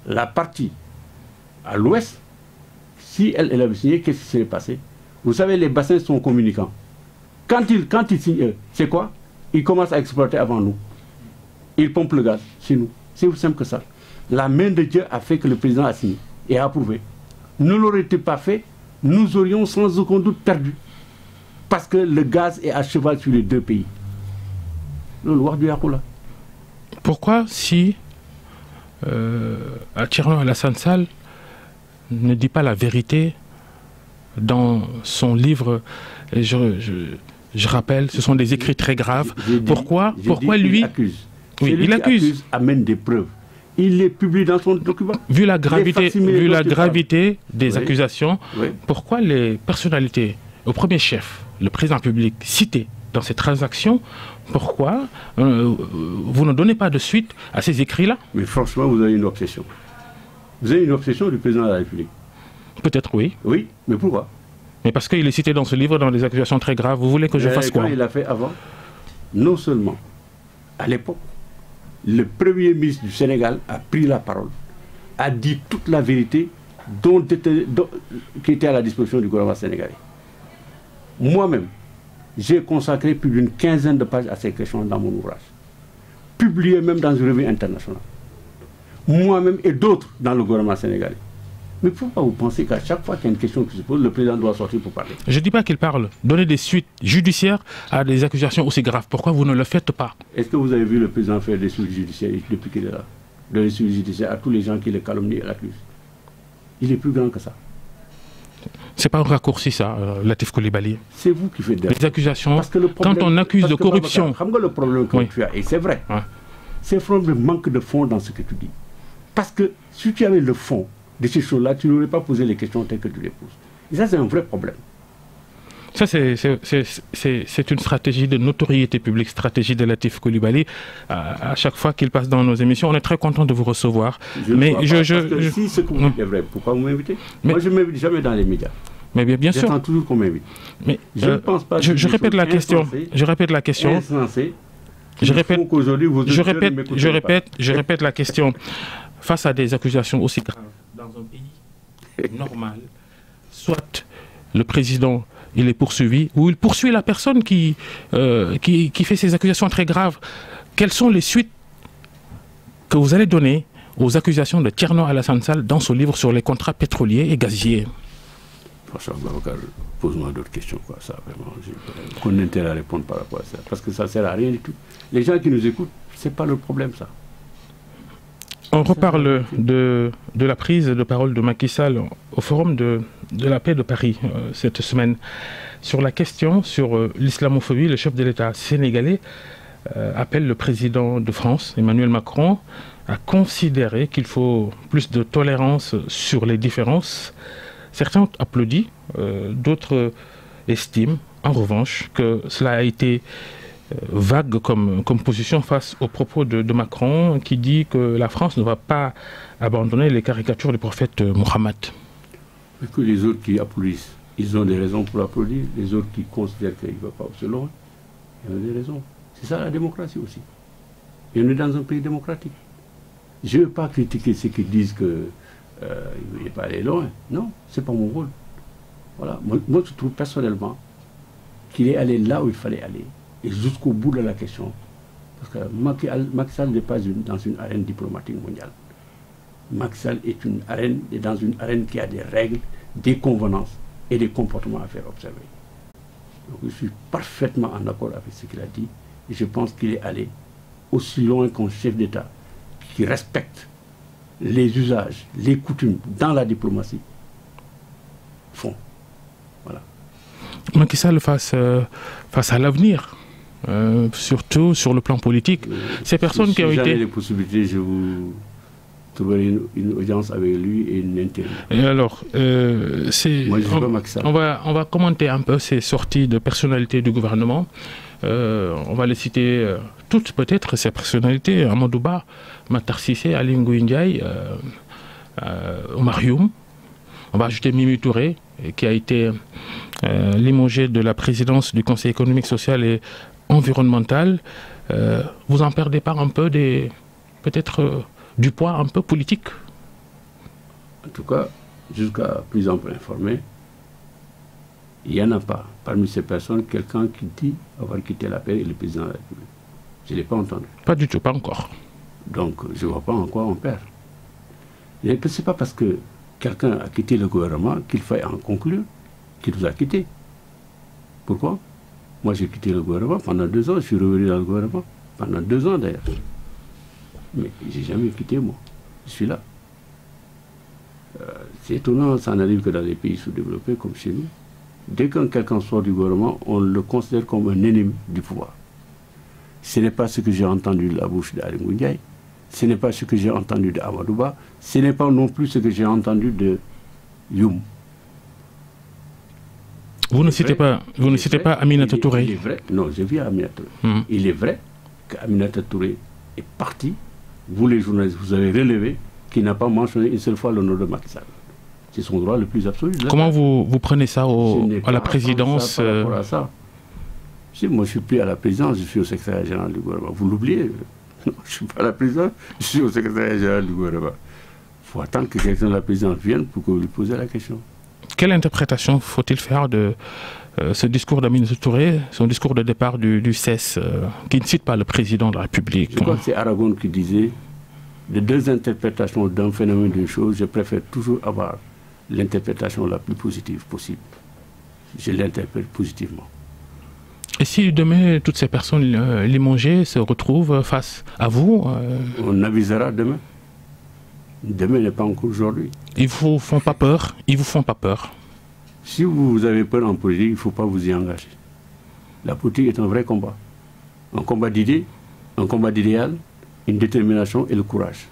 la partie à l'ouest, si elle avait signé, qu'est-ce qui serait passé? Vous savez, les bassins sont communicants. Quand ils signent, c'est quoi? Ils commencent à exploiter avant nous. Ils pompent le gaz chez nous. C'est aussi simple que ça. La main de Dieu a fait que le président a signé et a approuvé. Ne l'aurait-il pas fait, nous aurions sans aucun doute perdu. Parce que le gaz est à cheval sur les deux pays. Le loi du Yakoula. Pourquoi, si Thierno Alassane Sall ne dit pas la vérité dans son livre, je rappelle, ce sont des écrits très graves. Pourquoi lui il accuse amène des preuves. Il les publie dans son document. Vu la gravité des accusations, pourquoi les personnalités, au premier chef, le président public, cité dans ces transactions, pourquoi vous ne donnez pas de suite à ces écrits-là? Mais franchement, vous avez une obsession. Vous avez une obsession du président de la République. Peut-être oui. Oui, mais pourquoi? Mais parce qu'il est cité dans ce livre dans des accusations très graves. Vous voulez que je fasse quoi? Quand il a fait avant, non seulement, à l'époque, le premier ministre du Sénégal a pris la parole, a dit toute la vérité qui était à la disposition du gouvernement sénégalais. Moi-même, j'ai consacré plus d'une quinzaine de pages à ces questions dans mon ouvrage, publié même dans une revue internationale. Moi-même et d'autres dans le gouvernement sénégalais. Mais pourquoi vous pensez qu'à chaque fois qu'il y a une question qui se pose, le président doit sortir pour parler? Je ne dis pas qu'il parle. Donner des suites judiciaires à des accusations aussi graves. Pourquoi vous ne le faites pas? Est-ce que vous avez vu le président faire des suites judiciaires depuis qu'il est là? Donner des suites judiciaires à tous les gens qui le calomnient et l'accusent. Il est plus grand que ça. C'est pas un raccourci ça, Latif Coulibaly. C'est vous qui faites des accusations. Parce que quand on accuse de corruption... Le problème que tu as, et c'est vrai, c'est vraiment le manque de fond dans ce que tu dis. Parce que si tu avais le fond de ces choses-là, tu n'aurais pas posé les questions telles que tu les poses. Et ça, c'est un vrai problème. Ça, c'est une stratégie de notoriété publique, stratégie de Latif Coulibaly. À chaque fois qu'il passe dans nos émissions, on est très content de vous recevoir. Si ce que vous dites est vrai, pourquoi vous m'invitez? Moi, je ne m'invite jamais dans les médias. Mais bien sûr. J'attends toujours qu'on m'invite. Mais je ne pense pas. Je répète la question. Je répète la question. Je répète la question. Face à des accusations aussi graves dans un pays normal, soit le président il est poursuivi ou il poursuit la personne qui fait ces accusations très graves. Quelles sont les suites que vous allez donner aux accusations de Thierno Alassane Sall dans ce livre sur les contrats pétroliers et gaziers? Franchement, pose-moi d'autres questions. Ça, vraiment, qu'on a intérêt à répondre par rapport à ça. Parce que ça ne sert à rien du tout. Les gens qui nous écoutent, ce n'est pas le problème, ça. On reparle de la prise de parole de Macky Sall au Forum de la paix de Paris cette semaine. Sur la question sur l'islamophobie, le chef de l'État sénégalais appelle le président de France, Emmanuel Macron, à considérer qu'il faut plus de tolérance sur les différences. Certains applaudissent, d'autres estiment en revanche que cela a été vague comme position face aux propos de Macron qui dit que la France ne va pas abandonner les caricatures du prophète Mohammed. Mais que les autres qui applaudissent, ils ont des raisons pour applaudir. Les autres qui considèrent qu'il ne va pas aussi loin, ils ont des raisons. C'est ça la démocratie aussi. Et on est dans un pays démocratique. Je ne veux pas critiquer ceux qui disent qu'il ne veut pas aller loin. Non, ce n'est pas mon rôle. Voilà. Moi, je trouve personnellement qu'il est allé là où il fallait aller. Et jusqu'au bout de la question. Parce que Macky Sall n'est pas dans une arène diplomatique mondiale. Macky Sall est dans une arène qui a des règles, des convenances et des comportements à faire observer. Donc je suis parfaitement en accord avec ce qu'il a dit. Et je pense qu'il est allé aussi loin qu'un chef d'État qui respecte les usages, les coutumes dans la diplomatie font. Voilà. Macky Sall face à l'avenir. Surtout sur le plan politique. Ces personnes qui ont été... Si j'avais les possibilités, je vous trouverai une audience avec lui et une interview. Et alors, moi, je pas Macky Sall. On va commenter un peu ces sorties de personnalités du gouvernement. On va les citer toutes peut-être, ces personnalités. Amadou Ba, Matar Cissé, Aly Ngouille Ndiaye, Oumar Youm. On va ajouter Mimi Touré, qui a été limogé de la présidence du Conseil économique, social et environnemental. Vous en perdez pas un peu peut-être du poids un peu politique? En tout cas, jusqu'à plus ample informé, il n'y en a pas parmi ces personnes quelqu'un qui dit avoir quitté la paix et le président de la République. Je ne l'ai pas entendu. Pas du tout, pas encore. Donc, je ne vois pas en quoi on perd. Ce n'est pas parce que quelqu'un a quitté le gouvernement qu'il faille en conclure qu'il nous a quittés. Pourquoi? Moi, j'ai quitté le gouvernement pendant 2 ans, je suis revenu dans le gouvernement. Pendant 2 ans d'ailleurs. Mais je n'ai jamais quitté, moi. Je suis là. C'est étonnant, ça n'arrive que dans les pays sous-développés comme chez nous. Dès que quelqu'un sort du gouvernement, on le considère comme un ennemi du pouvoir. Ce n'est pas ce que j'ai entendu de la bouche d'Aly Ngouille Ndiaye. Ce n'est pas ce que j'ai entendu de Amadou Ba. Ce n'est pas non plus ce que j'ai entendu de Youm. Vous ne citez pas Aminata Touré. Il est vrai, non, je vis à Aminata Touré. Il est vrai qu'Aminata Touré est parti. Vous les journalistes, vous avez relevé qu'il n'a pas mentionné une seule fois le nom de Macky Sall. C'est son droit le plus absolu. Comment vous prenez ça à la présidence par rapport à ça. Si moi je ne suis plus à la présidence, je suis au secrétaire général du gouvernement. Vous l'oubliez? Non, je ne suis pas à la présidence, je suis au secrétaire général du gouvernement. Il faut attendre que quelqu'un de la présidence vienne pour que vous lui posiez la question. Quelle interprétation faut-il faire de ce discours d'Aminata Touré, son discours de départ du CES, qui ne cite pas le président de la République? Je crois que c'est Aragon qui disait, de 2 interprétations d'un phénomène d'une chose, je préfère toujours avoir l'interprétation la plus positive possible. Je l'interprète positivement. Et si demain, toutes ces personnes limogées se retrouvent face à vous On avisera demain. Demain n'est pas encore aujourd'hui. Ils vous font pas peur? Ils vous font pas peur? Si vous avez peur en politique, il ne faut pas vous y engager. La politique est un vrai combat. Un combat d'idées, un combat d'idéal, une détermination et le courage.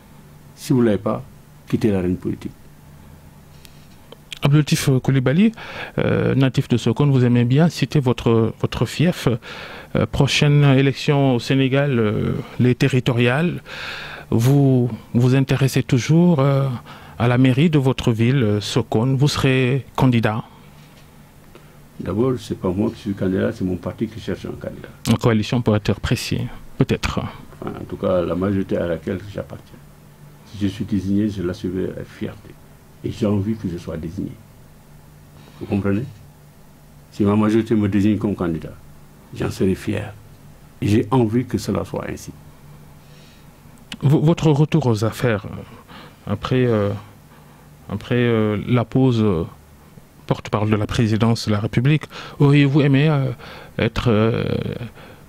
Si vous ne l'avez pas, quittez l'arène politique. Abdou Latif Coulibaly, natif de Sokone, vous aimez bien citer votre fief. Prochaine élection au Sénégal, les territoriales. Vous vous intéressez toujours à la mairie de votre ville, Sokone. Vous serez candidat? D'abord, ce n'est pas moi qui suis candidat, c'est mon parti qui cherche un candidat. En coalition pour être précis, peut-être. En tout cas, la majorité à laquelle j'appartiens. Si je suis désigné, je l'assumerai avec fierté. Et j'ai envie que je sois désigné. Vous comprenez? Si ma majorité me désigne comme candidat, j'en serai fier. Et j'ai envie que cela soit ainsi. Votre retour aux affaires, après la pause porte-parole de la présidence de la République, auriez-vous aimé être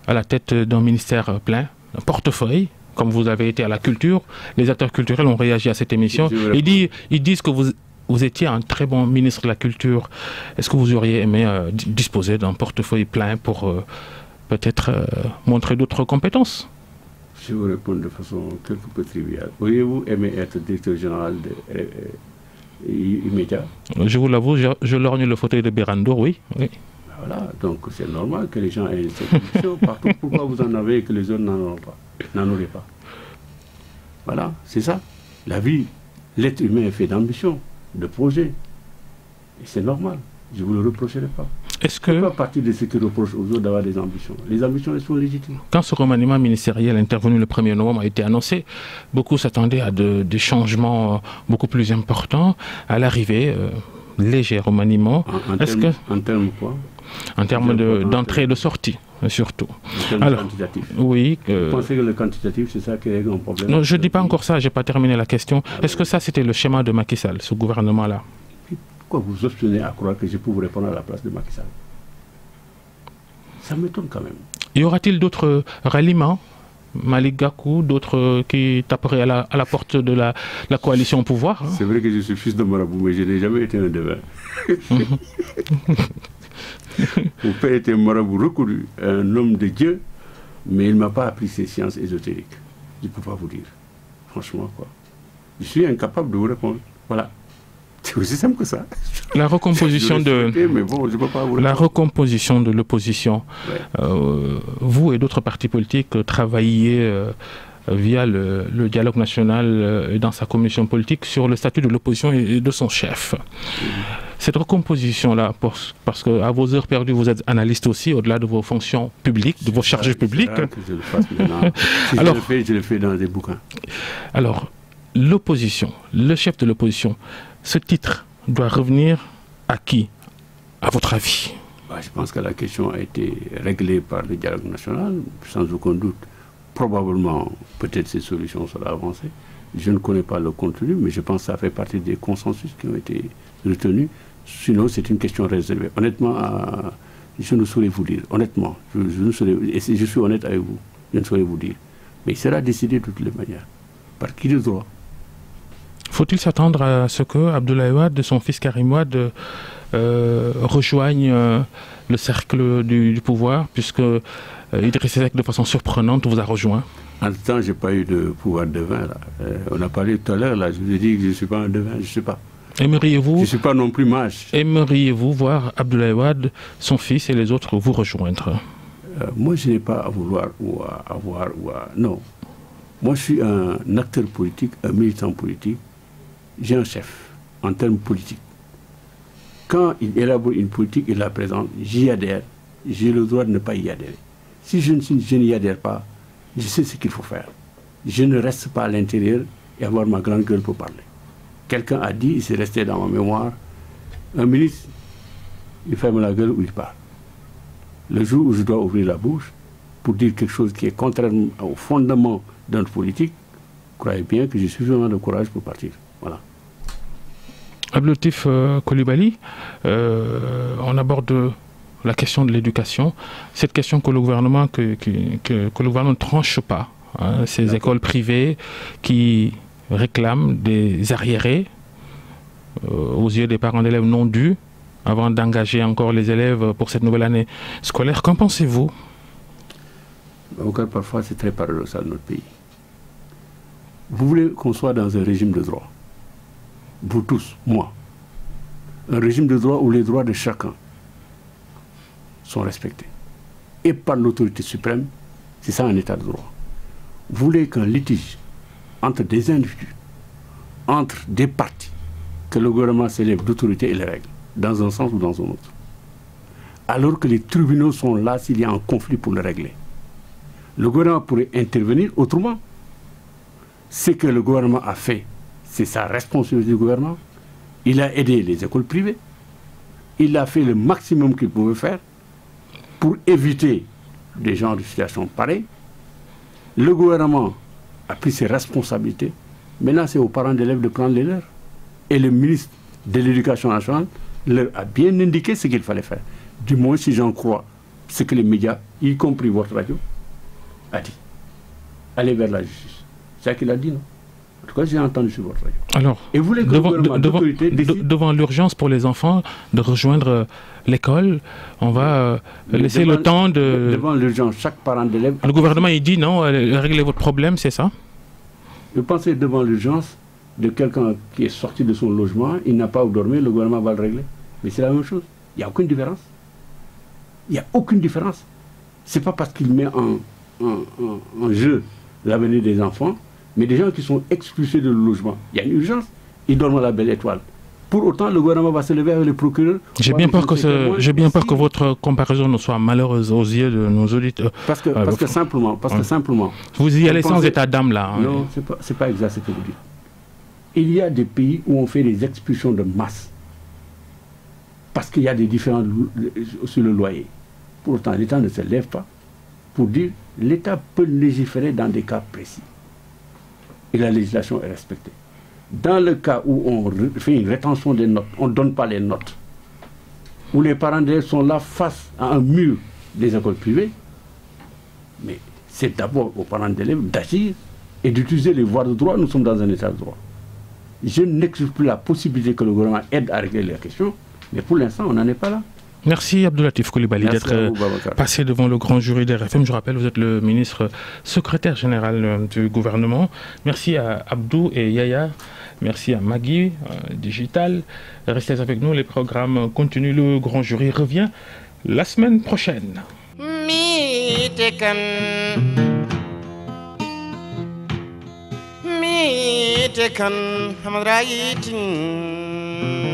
à la tête d'un ministère plein, un portefeuille, comme vous avez été à la culture? Les acteurs culturels ont réagi à cette émission. Ils disent que vous étiez un très bon ministre de la Culture. Est-ce que vous auriez aimé disposer d'un portefeuille plein pour peut-être montrer d'autres compétences? Je vous réponds de façon quelque peu triviale. Auriez-vous aimé être directeur général de Immédiat? Je vous l'avoue, je lorgne le fauteuil de Bérandour, oui. Voilà, donc c'est normal que les gens aient cette ambition partout. Pourquoi vous en avez et que les autres n'en auraient pas? Voilà, c'est ça. La vie, l'être humain est fait d'ambition, de projets. Et c'est normal. Je ne vous le reprocherai pas. Est-ce que... Je ne fais pas partie de ceux qui reprochent aux autres d'avoir des ambitions. Les ambitions, elles sont légitimes. Quand ce remaniement ministériel intervenu le 1er novembre a été annoncé, beaucoup s'attendaient à des changements beaucoup plus importants. À l'arrivée, léger remaniement. En termes quoi? En termes d'entrée et de sortie, surtout. En termes quantitatifs. Oui. Vous pensez que le quantitatif, c'est ça qui règle un problème? Non, je ne dis pas encore ça, je n'ai pas terminé la question. Est-ce que ça, c'était le schéma de Macky Sall, ce gouvernement-là? Pourquoi vous obstinez à croire que je peux vous répondre à la place de Macky Sall? Ça m'étonne quand même. Y aura-t-il d'autres ralliements, Malick Gakou, d'autres qui taperaient à la porte de la coalition au pouvoir? C'est vrai que je suis fils de marabout, mais je n'ai jamais été un devin. Mon père était marabout reconnu, un homme de Dieu, mais il ne m'a pas appris ces sciences ésotériques. Je ne peux pas vous dire. Franchement, quoi. Je suis incapable de vous répondre. Voilà. C'est aussi simple que ça. La recomposition recomposition de l'opposition. Ouais. Vous et d'autres partis politiques travaillez via le dialogue national et dans sa commission politique sur le statut de l'opposition et de son chef. Cette recomposition-là, parce qu'à vos heures perdues, vous êtes analyste aussi, au-delà de vos fonctions publiques, de vos charges publiques. Je le fasse maintenant. Si alors, je le fais dans des bouquins. Alors, l'opposition, le chef de l'opposition, ce titre doit revenir à qui, à votre avis? Je pense que la question a été réglée par le dialogue national, sans aucun doute. Probablement, peut-être ces solutions seront avancées. Je ne connais pas le contenu, mais je pense que ça fait partie des consensus qui ont été retenus. Sinon, c'est une question réservée. Honnêtement, je ne saurais vous dire. Honnêtement, et si je suis honnête avec vous, je ne saurais vous dire. Mais il sera décidé de toutes les manières. Par qui de droit? Faut-il s'attendre à ce que Abdoulaye Wade, son fils Karim Wade, rejoigne le cercle du pouvoir, puisque Idriss Seck, de façon surprenante, vous a rejoint? En tout temps, je n'ai pas eu de pouvoir devin. On a parlé tout à l'heure, là, je vous ai dit que je ne suis pas un devin, je ne sais pas. Aimeriez-vous, je ne suis pas non plus mage. Aimeriez-vous voir Abdoulaye Wade, son fils et les autres vous rejoindre? Moi, je n'ai pas à vouloir ou à avoir non. Moi, je suis un acteur politique, un militant politique. J'ai un chef en termes politiques. Quand il élabore une politique, il la présente, j'y adhère. J'ai le droit de ne pas y adhérer. Si je n'y adhère pas, je sais ce qu'il faut faire. Je ne reste pas à l'intérieur et avoir ma grande gueule pour parler. Quelqu'un a dit, il s'est resté dans ma mémoire, un ministre, il ferme la gueule ou il parle. Le jour où je dois ouvrir la bouche pour dire quelque chose qui est contraire au fondement de notre politique, croyez bien que j'ai suffisamment de courage pour partir. Voilà. Abdou Latif Coulibaly, on aborde la question de l'éducation. Cette question que le gouvernement ne tranche pas. Hein, ces écoles privées qui réclament des arriérés aux yeux des parents d'élèves non dus avant d'engager encore les élèves pour cette nouvelle année scolaire. Qu'en pensez-vous? Encore parfois, c'est très paradoxal dans notre pays. Vous voulez qu'on soit dans un régime de droit. Vous tous, moi. Un régime de droit où les droits de chacun sont respectés. Et par l'autorité suprême, c'est ça un état de droit. Vous voulez qu'un litige entre des individus, entre des partis, que le gouvernement s'élève d'autorité et les règle, dans un sens ou dans un autre. Alors que les tribunaux sont là s'il y a un conflit pour le régler. Le gouvernement pourrait intervenir autrement. Ce que le gouvernement a fait, c'est sa responsabilité du gouvernement. Il a aidé les écoles privées. Il a fait le maximum qu'il pouvait faire pour éviter des genres de situations pareilles. Le gouvernement a pris ses responsabilités. Maintenant, c'est aux parents d'élèves de prendre les leurs. Et le ministre de l'Éducation nationale leur a bien indiqué ce qu'il fallait faire. Du moins, si j'en crois, ce que les médias, y compris votre radio, a dit. Allez vers la justice. C'est ça qu'il a dit, non? En tout cas, j'ai entendu sur votre radio. Alors, et vous voulez que devant l'urgence pour les enfants de rejoindre l'école, on va laisser le temps de... Devant l'urgence, chaque parent d'élève... Le gouvernement, il dit non, réglez votre problème, c'est ça? Vous pensez devant l'urgence de quelqu'un qui est sorti de son logement, il n'a pas où dormir, le gouvernement va le régler. Mais c'est la même chose. Il n'y a aucune différence. Il n'y a aucune différence. Ce n'est pas parce qu'il met en jeu l'avenir des enfants, mais des gens qui sont expulsés de le logement. Il y a une urgence, ils dorment à la belle étoile. Pour autant, le gouvernement va se lever avec le procureur. J'ai bien peur que votre comparaison ne soit malheureuse aux yeux de nos auditeurs. Parce que simplement, vous y allez sans état d'âme là. Hein. Non, c'est pas exact ce que vous dites. Il y a des pays où on fait des expulsions de masse. Parce qu'il y a des différences sur le loyer. Pour autant, l'État ne se lève pas pour dire l'État peut légiférer dans des cas précis. Et la législation est respectée. Dans le cas où on fait une rétention des notes, on ne donne pas les notes, où les parents d'élèves sont là face à un mur des écoles privées, mais c'est d'abord aux parents d'élèves d'agir et d'utiliser les voies de droit. Nous sommes dans un état de droit. Je n'exclus plus la possibilité que le gouvernement aide à régler la question, mais pour l'instant, on n'en est pas là. Merci Abdou Latif Coulibaly d'être passé devant le grand jury d'RFM. Je rappelle, vous êtes le ministre secrétaire général du gouvernement. Merci à Abdou et Yaya. Merci à Magui, Digital. Restez avec nous, les programmes continuent. Le grand jury revient la semaine prochaine. kan hamad rayitin